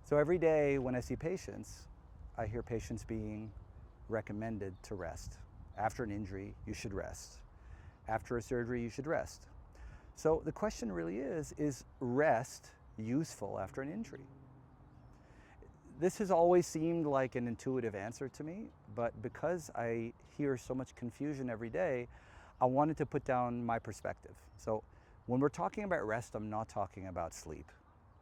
So every day when I see patients, I hear patients being recommended to rest. After an injury, you should rest. After a surgery, you should rest. So the question really is rest useful after an injury? This has always seemed like an intuitive answer to me, but because I hear so much confusion every day, I wanted to put down my perspective. So when we're talking about rest, I'm not talking about sleep.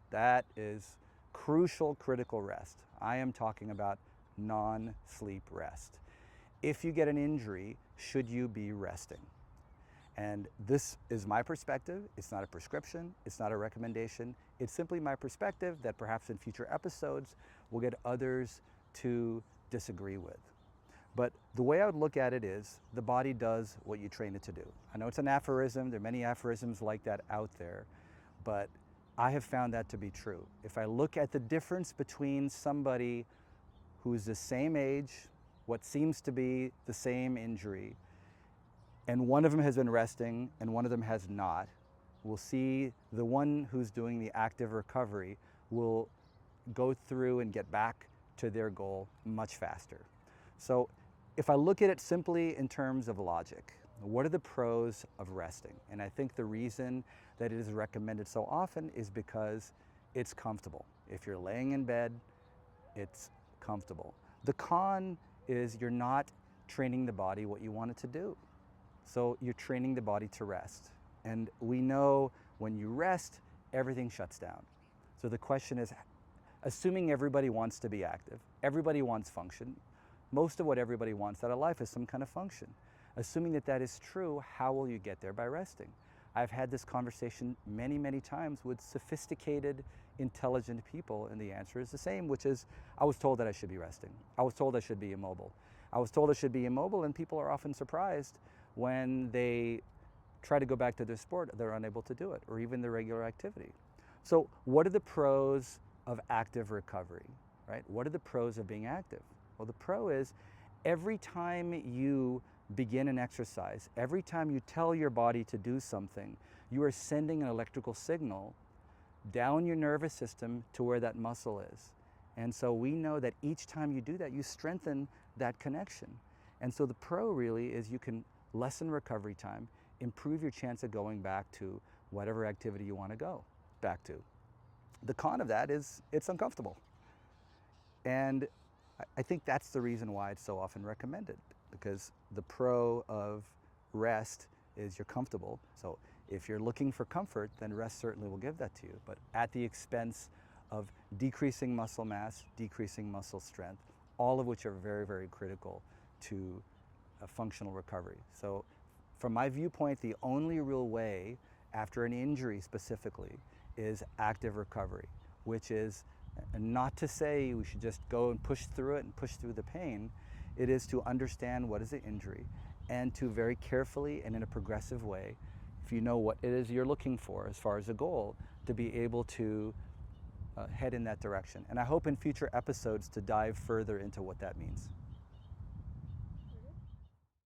That is crucial, critical rest. I am talking about non-sleep rest. If you get an injury, should you be resting? And this is my perspective. It's not a prescription. It's not a recommendation. It's simply my perspective that perhaps in future episodes we'll get others to disagree with. But the way I would look at it is the body does what you train it to do. I know it's an aphorism. There are many aphorisms like that out there, but I have found that to be true. If I look at the difference between somebody who's the same age, what seems to be the same injury, and one of them has been resting and one of them has not, we'll see the one who's doing the active recovery will go through and get back to their goal much faster. So if I look at it simply in terms of logic, what are the pros of resting? And I think the reason that it is recommended so often is because it's comfortable. If you're laying in bed, it's comfortable. The con is you're not training the body what you want it to do. So you're training the body to rest. And we know when you rest, everything shuts down. So the question is, assuming everybody wants to be active, everybody wants function, most of what everybody wants out of life is some kind of function. Assuming that that is true, how will you get there? By resting. I've had this conversation many, many times with sophisticated, intelligent people, and the answer is the same, which is, I was told that I should be resting. I was told I should be immobile. I was told I should be immobile, and people are often surprised when they try to go back to their sport, they're unable to do it, or even their regular activity. So what are the pros of active recovery, right? What are the pros of being active? Well, the pro is every time you begin an exercise, every time you tell your body to do something, you are sending an electrical signal down your nervous system to where that muscle is. And so we know that each time you do that, you strengthen that connection. And so the pro really is you can lessen recovery time, improve your chance of going back to whatever activity you want to go back to. The con of that is it's uncomfortable. And I think that's the reason why it's so often recommended, because the pro of rest is you're comfortable. So if you're looking for comfort, then rest certainly will give that to you, but at the expense of decreasing muscle mass, decreasing muscle strength, all of which are very, very critical to a functional recovery. So from my viewpoint, the only real way after an injury specifically is active recovery, which is not to say we should just go and push through it and push through the pain. It is to understand what is the injury and to very carefully and in a progressive way, if you know what it is you're looking for as far as a goal, to be able to head in that direction. And I hope in future episodes to dive further into what that means.